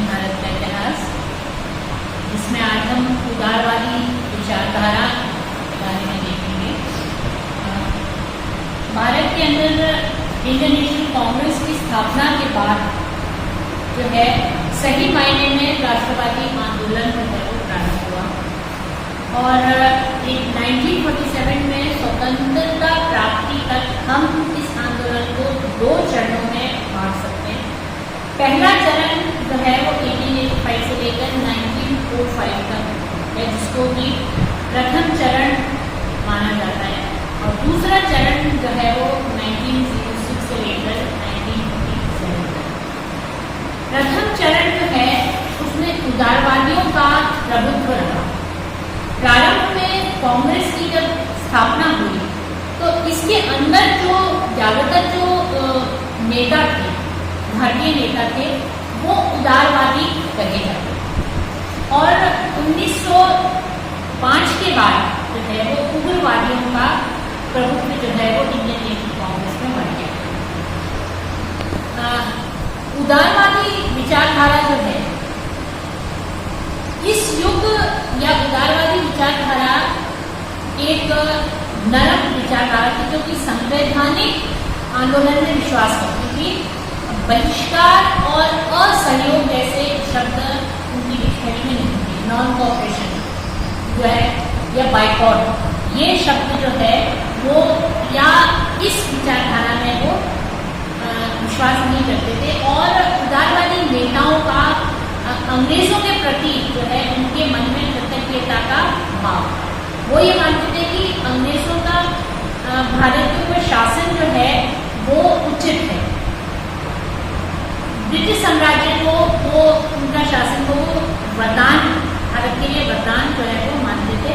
भारत का इतिहास, जिसमें आज हम उदारवादी विचारधारा के बारे में देखेंगे। भारत के अंदर इंडियन नेशनल कांग्रेस की स्थापना के बाद जो है सही मायने में राष्ट्रवादी आंदोलन जो है वो प्रारंभ हुआ और 1947 में स्वतंत्रता प्राप्ति तक हम इस आंदोलन को 2 चरणों में बांट सकते हैं। पहला चरण जो है वो 1885 से लेकर 1905 तक है, जिसको कि प्रथम चरण माना जाता है, और दूसरा चरण जो है वो 1906 से लेकर 1947 तक। प्रथम चरण जो है उसमें उदारवादियों का प्रभुत्व रहा। प्रारंभ में कांग्रेस की जब स्थापना हुई तो इसके अंदर जो ज्यादातर जो नेता थे, भारतीय नेता थे, वो उदारवादी कहे जाते और 1905 के बाद जो है वो उग्रवादियों का प्रभुत्व जो है वो इंडियन नेशनल कांग्रेस में बढ़ गया। उदारवादी विचारधारा जो है इस युग या उदारवादी विचारधारा एक नरम विचारधारा थी, जो कि संवैधानिक आंदोलन में विश्वास करती थी। बहिष्कार और असहयोग जैसे शब्द उनकी डिक्शनरी में नहीं थे। नॉन कोऑपरेशन जो है या बाइकॉट, ये शब्द जो है वो या इस विचारधारा में वो विश्वास नहीं करते थे। और उदारवादी नेताओं का अंग्रेजों के प्रति जो है उनके मन में कृतज्ञता का भाव, वो ये मानते थे कि अंग्रेजों का भारत के ऊपर शासन जो है वो उचित है। ब्रिटिश साम्राज्य को वो उनका शासन को वरदान, भारत के लिए वरदान जो है वो मानते थे।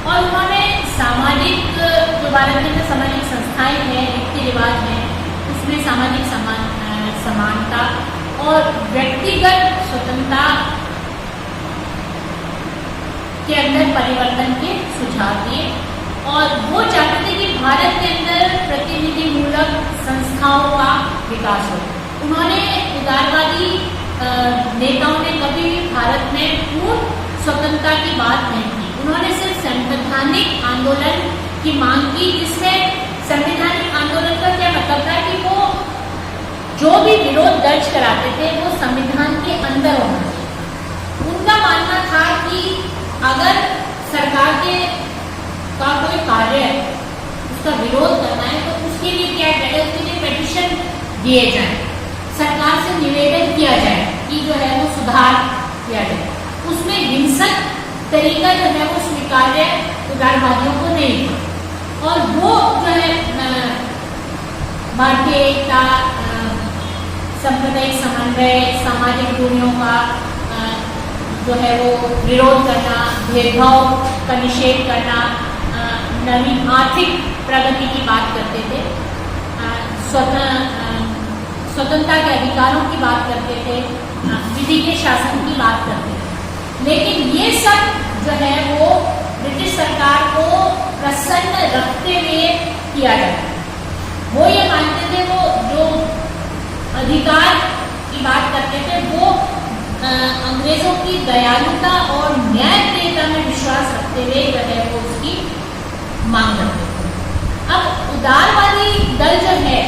और उन्होंने सामाजिक जो भारत के अंदर सामाजिक संस्थाएं हैं, रीति रिवाज हैं, उसमें सामाजिक समानता और व्यक्तिगत स्वतंत्रता के अंदर परिवर्तन के सुझाव दिए। और वो चाहते थे कि भारत के अंदर प्रतिनिधिमूलक संस्थाओं का विकास हो। उन्होंने उदारवादी नेताओं ने कभी भी भारत में पूर्ण स्वतंत्रता की बात नहीं की। उन्होंने सिर्फ संवैधानिक आंदोलन की मांग की, जिसमें संवैधानिक आंदोलन का क्या मतलब था कि वो जो भी विरोध दर्ज कराते थे वो संविधान के अंदर होना चाहिए। उनका मानना था कि अगर सरकार के का कोई कार्य है, उसका विरोध करना है, तो उसके लिए क्या है, उसके लिए पिटीशन दिए जाए, सरकार से निवेदन किया जाए कि जो है वो सुधार किया जाए। उसमें हिंसक तरीका जो है वो स्वीकार्य उदारवादियों को नहीं था। और वो जो है भारतीय एकता, सांप्रदायिक समन्वय, सामाजिक दूरियों का जो है वो विरोध करना, भेदभाव का निषेध करना, नवीन आर्थिक प्रगति की बात करते थे, स्वतंत्रता के अधिकारों की बात करते थे, विधि के शासन की बात करते थे। लेकिन ये सब जो है वो ब्रिटिश सरकार को प्रसन्न रखते हुए किया जाता है। वो ये मानते थे वो जो अधिकार की बात करते थे वो अंग्रेजों की दयालुता और न्यायप्रियता में विश्वास रखते हुए जो है वो उसकी मांग करते थे। अब उदारवादी दल जो है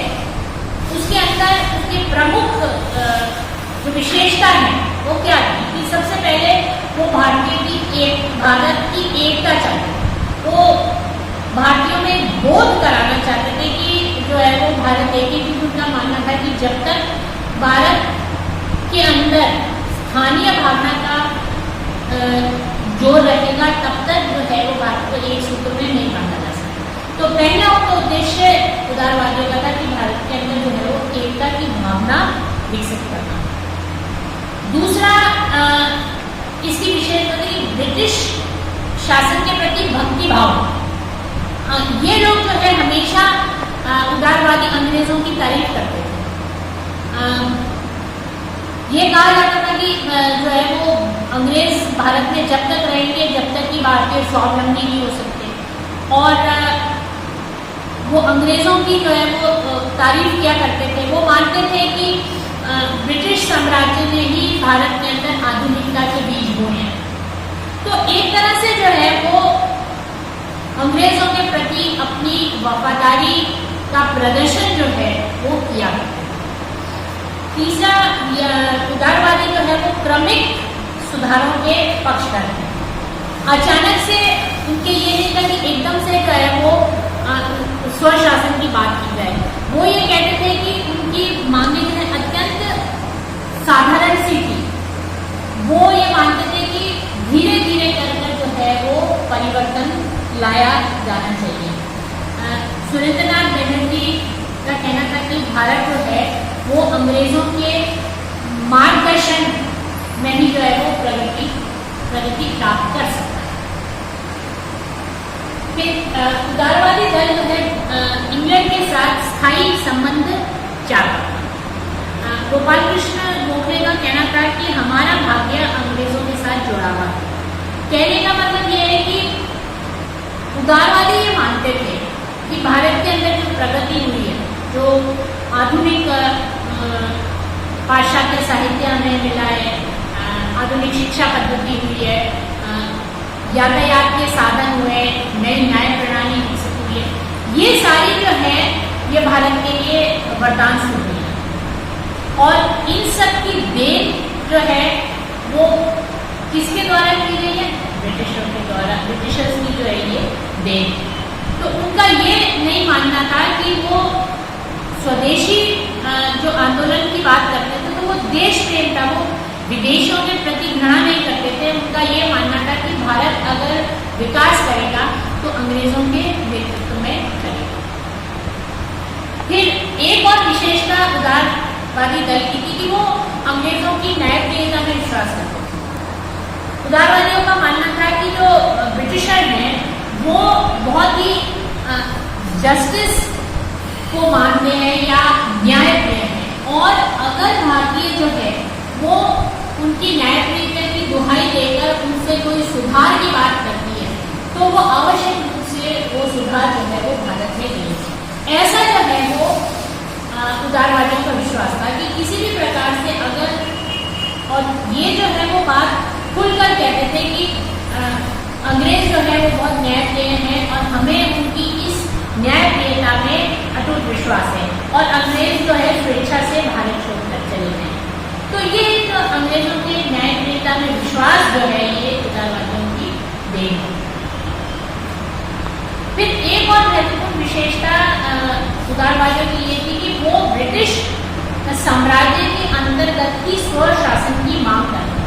उसके अंदर उसके प्रमुख जो विशेषता है वो क्या थी कि सबसे पहले वो भारत की एकता चाहते थे। वो भारतीयों में बोध कराना चाहते थे कि जो है वो भारत एक ही। उनका मानना था कि जब तक भारत के अंदर स्थानीय भावना का जोर रहेगा तब तक जो है वो भारत को एक सूत्र में नहीं बांधा जा सकता। तो पहला उनका उद्देश्य उदारवादियों का था कि भारत के अंदर जो है वो एकता की भावना विकसित करना। दूसरा इसकी विशेषता थी ब्रिटिश शासन के प्रति भक्ति भाव। ये लोग जो है हमेशा उदारवादी अंग्रेजों की तारीफ करते थे। ये कहा जाता था कि जो है वो अंग्रेज भारत में जब तक रहेंगे जब तक कि भारतीय स्वावलंबी नहीं हो सकते। और वो अंग्रेजों की जो है वो तारीफ किया करते थे। वो मानते थे कि ब्रिटिश साम्राज्य ने ही भारत के अंदर एक तरह से जो है वो अंग्रेजों के प्रति अपनी वफादारी का प्रदर्शन जो है वो किया। तीसरा, उदारवादी जो है वो क्रमिक सुधारों के पक्षधर है। अचानक से उनके ये नहीं था कि एकदम से जो है वो स्वशासन की बात की जाए। वो ये कहते थे कि उनकी मांगे जो है अत्यंत साधारण सी थी। वो ये मानते थे कि धीरे धीरे कर जो है वो परिवर्तन लाया जाना चाहिए। सुरेंद्रनाथ बनर्जी का कहना था कि भारत जो है वो अंग्रेजों के मार्गदर्शन में ही जो है वो प्रगति प्राप्त कर सकता है। फिर उदारवादी दल जो है इंग्लैंड के साथ स्थायी संबंध चाहता। गोपाल कृष्ण गोखले का कहना था कि हमारा भाग्य अंग्रेजों के साथ जुड़ा हुआ है। कहने का मतलब यह है कि उदारवादी ये मानते थे कि भारत के अंदर जो प्रगति हुई है, जो आधुनिक पाश्चात्य साहित्य हमें मिला है, आधुनिक शिक्षा पद्धति हुई है, यातायात के साधन हुए, नई न्याय प्रणाली विकसित हुई है, ये सारी जो है ये भारत के लिए वरदान स्वरूप है। और इन सब की देन जो है वो किसके द्वारा की गई है? ब्रिटिशर्स के द्वारा। ब्रिटिशर्स की जो है ये देन। तो उनका ये नहीं मानना था कि वो स्वदेशी जो आंदोलन की बात करते थे तो वो देश प्रेम था, वो विदेशों के प्रति घृणा नहीं करते थे। उनका ये मानना था कि भारत अगर विकास करेगा तो अंग्रेजों के नेतृत्व में करेगा। फिर एक और विशेषता उदारवादी दल की थी कि वो अंग्रेजों की न्यायप्रियता में विश्वास करते थे। उदारवादियों का मानना था कि जो ब्रिटिशर हैं वो बहुत ही जस्टिस को मानते हैं या न्यायप्रिय हैं, और अगर भारतीय जो है वो उनकी न्यायप्रियता की दुहाई देकर उनसे कोई सुधार की बात करती है तो वो आवश्यक रूप से वो सुधार जो है वो भारत में नहीं। ऐसा जो है वो उदारवादियों का विश्वास था कि किसी भी प्रकार से अगर, और ये जो है वो बात खुलकर कहते थे कि अंग्रेज जो है वो बहुत न्यायप्रिय हैं और हमें उनकी इस न्यायप्रियता में अटूट विश्वास है, और अंग्रेज जो है स्वेच्छा से भारत छोड़कर चले गए। तो ये जो अंग्रेजों के न्यायप्रियता में विश्वास जो है ये उदारवादियों की देन है। फिर एक और महत्वपूर्ण विशेषता उदारवादियों की ये थी कि वो ब्रिटिश साम्राज्य के अंतर्गत ही स्वशासन की मांग करते।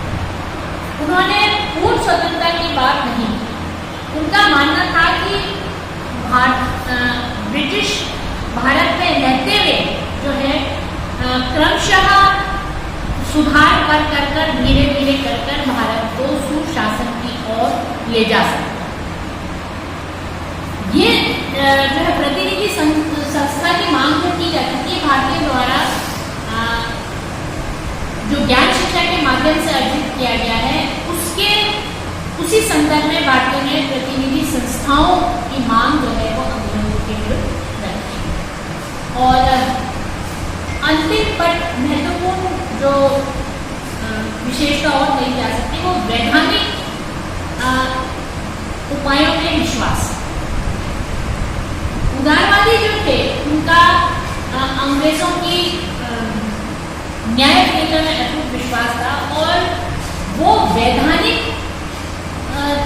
उन्होंने पूर्ण स्वतंत्रता की बात नहीं की। उनका मानना था कि ब्रिटिश भारत में रहते हुए जो है क्रमशः सुधार कर धीरे धीरे कर भारत को सुशासन की ओर ले जा सकता। ये जो है प्रतिनिधि संस्था की मांग जो की जाती थी भारतीय द्वारा जो ज्ञान शिक्षा के माध्यम से अर्जित किया गया है, उसी संदर्भ में भारतीयों ने प्रतिनिधि संस्थाओं की मांग जो है वो अंग्रेजों के विरुद्ध रखी। और अंतिम पर महत्वपूर्ण जो विशेषता और कही जा सकती है वो वैधानिक उपायों में विश्वास। उदारवादी जो थे उनका अंग्रेजों की न्यायप्रियता में अटूट विश्वास था, और वो वैधानिक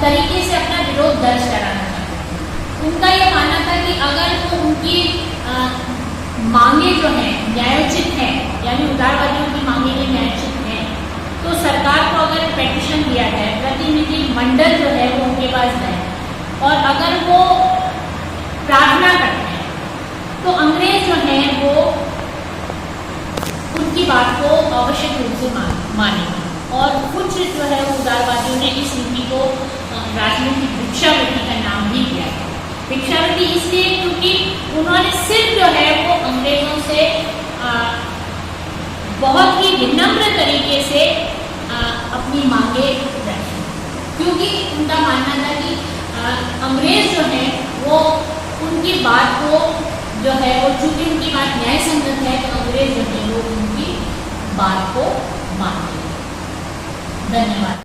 तरीके से अपना विरोध दर्ज कराना चाहते थे। उनका ये मानना था कि अगर वो उनकी मांगे जो हैं न्यायोचित हैं, यानी उदारवादियों की मांगे जो न्यायोचित हैं, तो सरकार को अगर पेटिशन दिया जाए, प्रतिनिधि मंडल जो है वो उनके पास जाए, और अगर वो प्रार्थना करते हैं तो अंग्रेज जो हैं वो उनकी बात को आवश्यक रूप से मानेंगे। और कुछ जो है वो उदारवादियों ने इस नीति को राजनीतिक भिक्षावृत्ति का नाम भी दिया है। भिक्षावृत्ति इसलिए क्योंकि उन्होंने सिर्फ जो है वो अंग्रेजों से बहुत ही विनम्र तरीके से अपनी मांगे रखी, क्योंकि उनका मानना था कि अंग्रेज जो है वो उनकी बात को जो है वो, चूंकि उनकी बात न्याय संगत है, तो अंग्रेज जो है वो उनकी बात को मानते हैं। धन्यवाद।